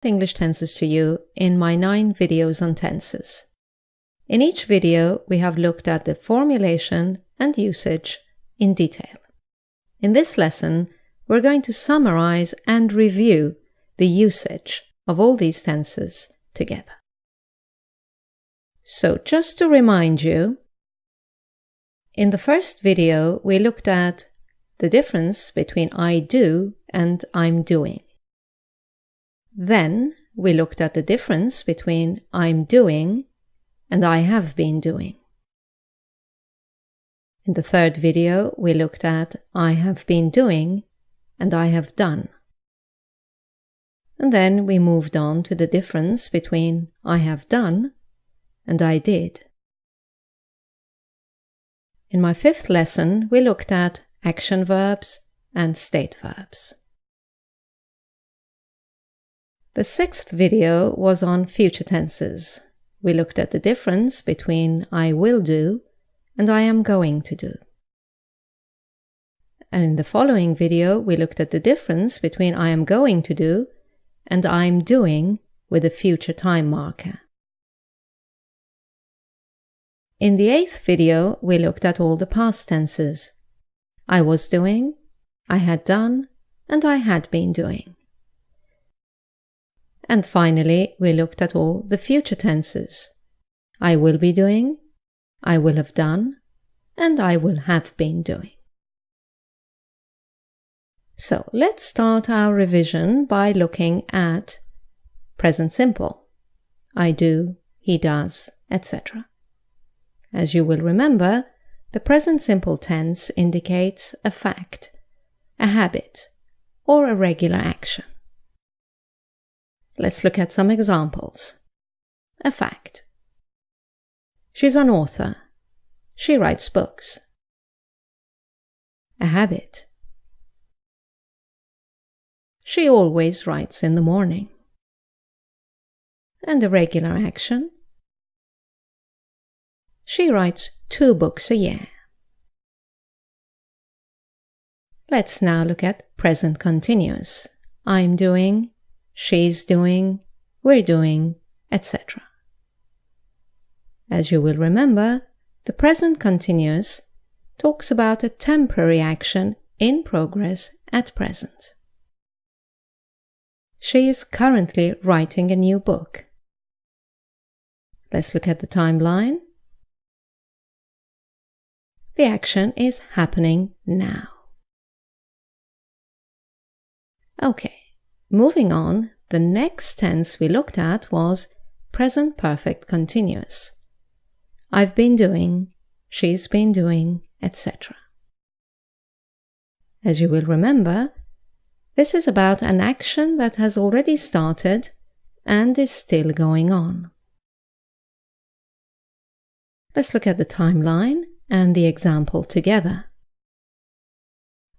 English tenses to you in my 9 videos on tenses. In each video, we have looked at the formulation and usage in detail. In this lesson, we're going to summarize and review the usage of all these tenses together. So, just to remind you, in the first video, we looked at the difference between I do and I'm doing. Then we looked at the difference between I'm doing and I have been doing. In the third video, we looked at I have been doing and I have done. And then we moved on to the difference between I have done and I did. In my 5th lesson, we looked at action verbs and state verbs. The 6th video was on future tenses. We looked at the difference between I will do and I am going to do. And in the following video, we looked at the difference between I am going to do and I'm doing with a future time marker. In the 8th video, we looked at all the past tenses. I was doing, I had done, and I had been doing. And finally, we looked at all the future tenses. I will be doing, I will have done, and I will have been doing. So let's start our revision by looking at present simple. I do, he does, etc. As you will remember, the present simple tense indicates a fact, a habit, or a regular action. Let's look at some examples. A fact. She's an author. She writes books. A habit. She always writes in the morning. And a regular action. She writes 2 books a year. Let's now look at present continuous. I'm doing, she's doing, we're doing, etc. As you will remember, the present continuous talks about a temporary action in progress at present. She is currently writing a new book. Let's look at the timeline. The action is happening now. Okay, moving on, the next tense we looked at was present perfect continuous. I've been doing, she's been doing, etc. As you will remember, this is about an action that has already started and is still going on. Let's look at the timeline and the example together.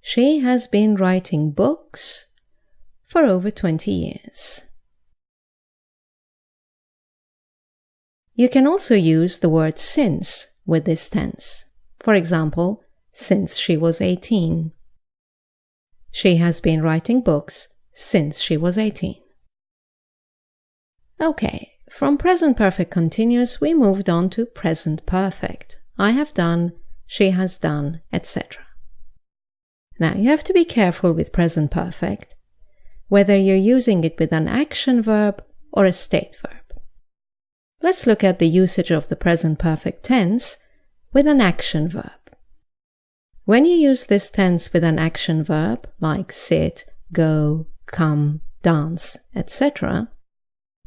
She has been writing books for over 20 years. You can also use the word since with this tense. For example, since she was 18. She has been writing books since she was 18. Okay, from present perfect continuous we moved on to present perfect. I have done, she has done, etc. Now, you have to be careful with present perfect, whether you're using it with an action verb or a state verb. Let's look at the usage of the present perfect tense with an action verb. When you use this tense with an action verb, like sit, go, come, dance, etc.,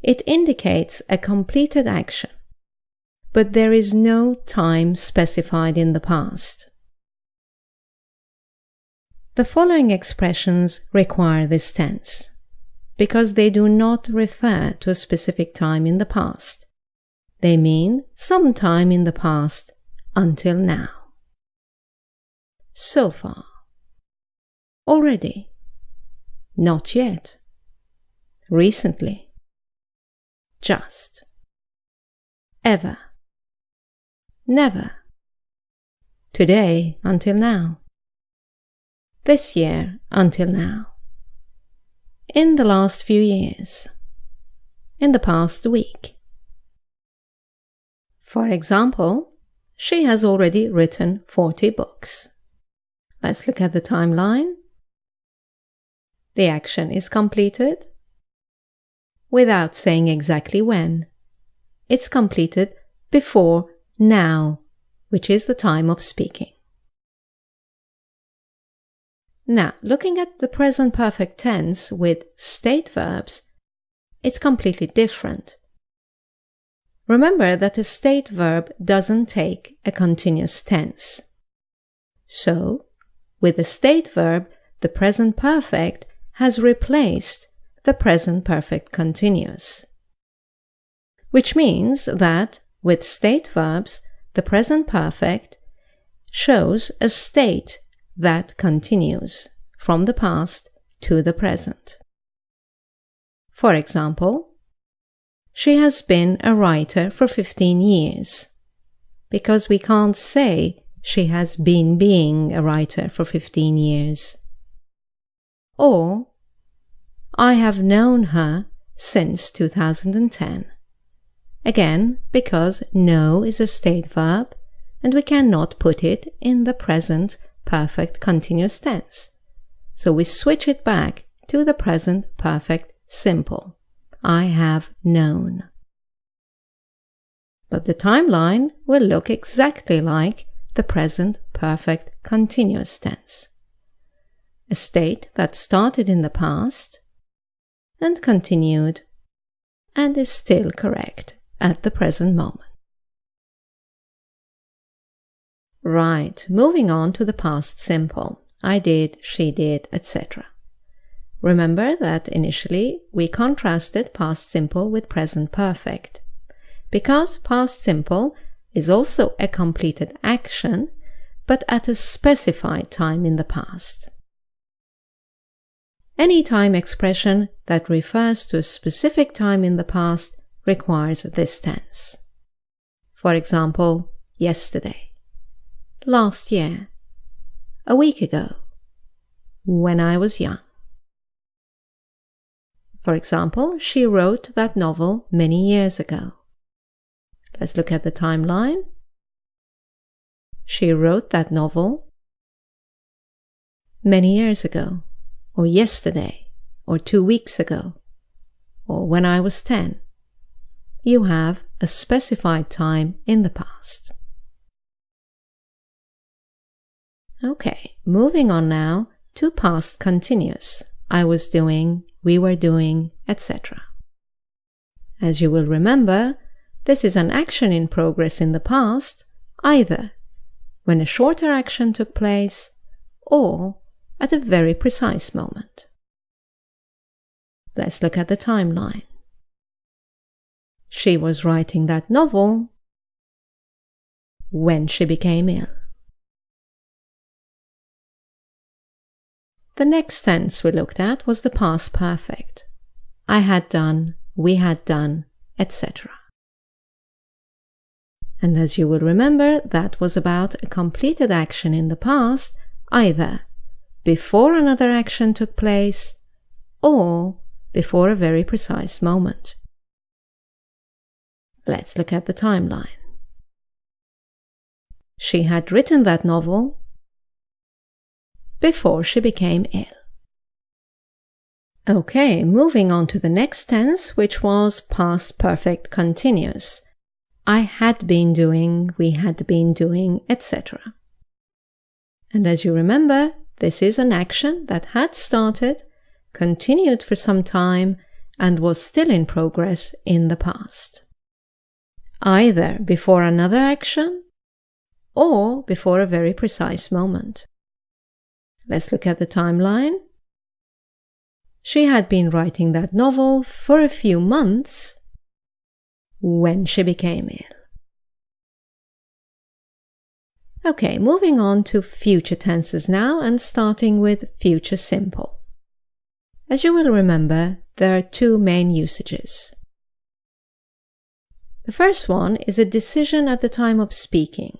it indicates a completed action, but there is no time specified in the past. The following expressions require this tense, because they do not refer to a specific time in the past. They mean some time in the past until now. So far. Already. Not yet. Recently. Just. Ever. Never. Today until now. This year until now. In the last few years. in the past week. For example, she has already written 40 books. Let's look at the timeline. The action is completed without saying exactly when. It's completed before now, which is the time of speaking. Now, looking at the present perfect tense with state verbs, it's completely different. Remember that a state verb doesn't take a continuous tense. So, with the state verb, the present perfect has replaced the present perfect continuous. Which means that with state verbs, the present perfect shows a state that continues from the past to the present. For example, she has been a writer for 15 years, because we can't say she has been being a writer for 15 years. Or, I have known her since 2010. Again, because know is a state verb, and we cannot put it in the present perfect continuous tense. So we switch it back to the present perfect simple. I have known. But the timeline will look exactly like the present perfect continuous tense. A state that started in the past and continued and is still correct at the present moment. Right, moving on to the past simple. I did, she did, etc. Remember that initially we contrasted past simple with present perfect, because past simple is also a completed action, but at a specified time in the past. Any time expression that refers to a specific time in the past requires this tense. For example, yesterday, last year, a week ago, when I was young. For example, she wrote that novel many years ago. Let's look at the timeline. She wrote that novel many years ago, or yesterday, or 2 weeks ago, or when I was 10. You have a specified time in the past. Okay, moving on now to past continuous. I was doing, we were doing, etc. As you will remember, this is an action in progress in the past, either when a shorter action took place or at a very precise moment. Let's look at the timeline. She was writing that novel when she became ill. The next tense we looked at was the past perfect. I had done, we had done, etc. And as you will remember, that was about a completed action in the past, either before another action took place or before a very precise moment. Let's look at the timeline. She had written that novel before she became ill. Okay, moving on to the next tense, which was past perfect continuous. I had been doing, we had been doing, etc. And as you remember, this is an action that had started, continued for some time, and was still in progress in the past. Either before another action or before a very precise moment. Let's look at the timeline. She had been writing that novel for a few months when she became ill. Okay, moving on to future tenses now and starting with future simple. As you will remember, there are two main usages. The first one is a decision at the time of speaking,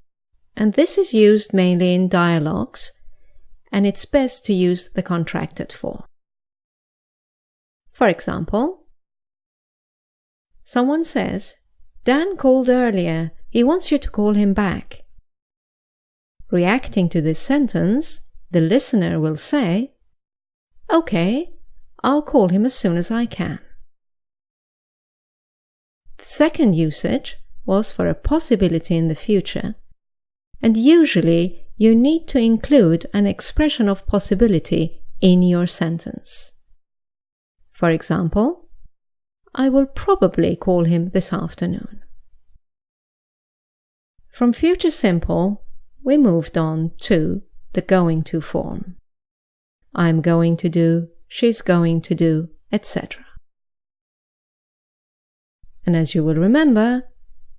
and this is used mainly in dialogues, and it's best to use the contracted form. For example, Someone says, Dan called earlier. He wants you to call him back. Reacting to this sentence, the listener will say, Okay, I'll call him as soon as I can. The second usage was for a possibility in the future, and usually you need to include an expression of possibility in your sentence. For example, I will probably call him this afternoon. From future simple, we moved on to the going to form. I'm going to do, she's going to do, etc. And as you will remember,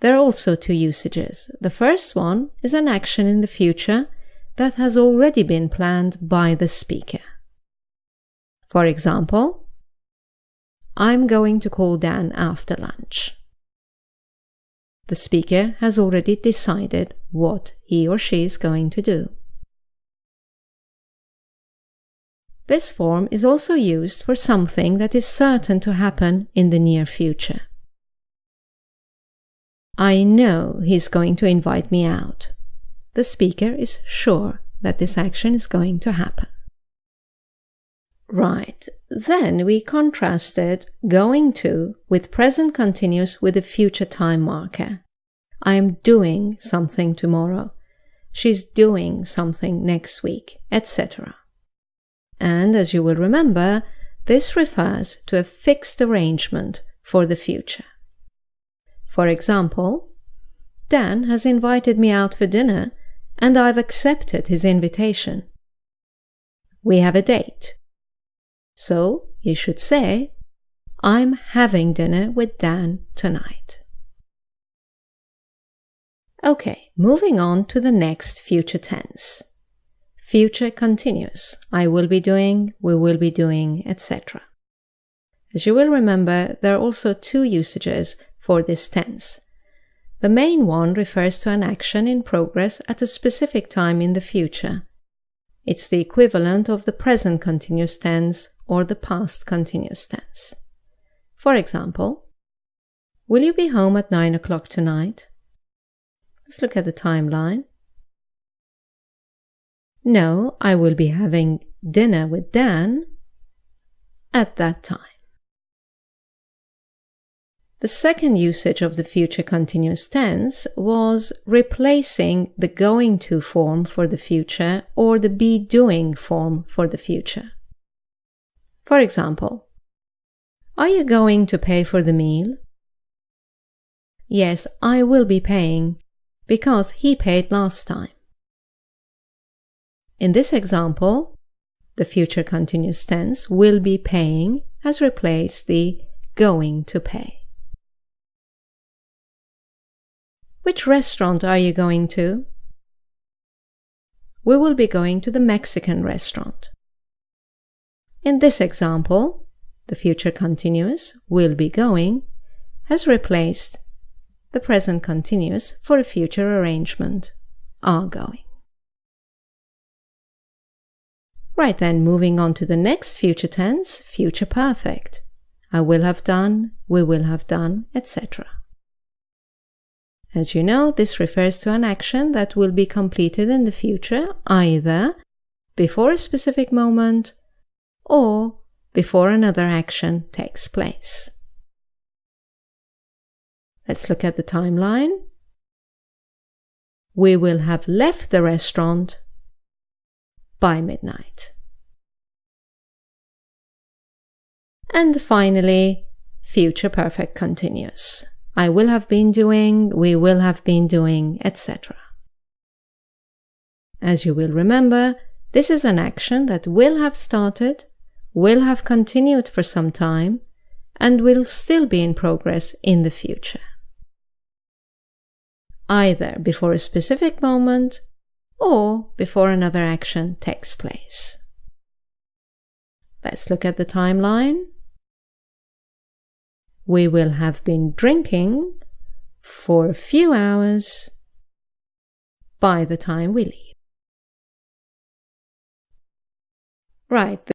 there are also two usages. The first one is an action in the future that has already been planned by the speaker. For example, I'm going to call Dan after lunch. The speaker has already decided what he or she is going to do. This form is also used for something that is certain to happen in the near future. I know he's going to invite me out. The speaker is sure that this action is going to happen. Right, then we contrasted going to with present continuous with a future time marker. I am doing something tomorrow. She's doing something next week, etc. And as you will remember, this refers to a fixed arrangement for the future. For example, Dan has invited me out for dinner and I've accepted his invitation. We have a date. So you should say, I'm having dinner with Dan tonight. Okay, moving on to the next future tense. Future continuous. I will be doing, we will be doing, etc. As you will remember, there are also two usages for this tense. The main one refers to an action in progress at a specific time in the future. It's the equivalent of the present continuous tense or the past continuous tense. For example, will you be home at 9 o'clock tonight? Let's look at the timeline. No, I will be having dinner with Dan at that time. The second usage of the future continuous tense was replacing the going to form for the future or the be doing form for the future. For example, are you going to pay for the meal? Yes, I will be paying because he paid last time. In this example, the future continuous tense will be paying has replaced the going to pay. Which restaurant are you going to? We will be going to the Mexican restaurant. In this example, the future continuous, will be going, has replaced the present continuous for a future arrangement, are going. Right then, moving on to the next future tense, future perfect. I will have done, we will have done, etc. As you know, this refers to an action that will be completed in the future, either before a specific moment or before another action takes place. Let's look at the timeline. We will have left the restaurant by midnight. And finally, future perfect continuous. I will have been doing, we will have been doing, etc. As you will remember, this is an action that will have started, will have continued for some time, and will still be in progress in the future. Either before a specific moment or before another action takes place. Let's look at the timeline. We will have been drinking for a few hours by the time we leave. Right.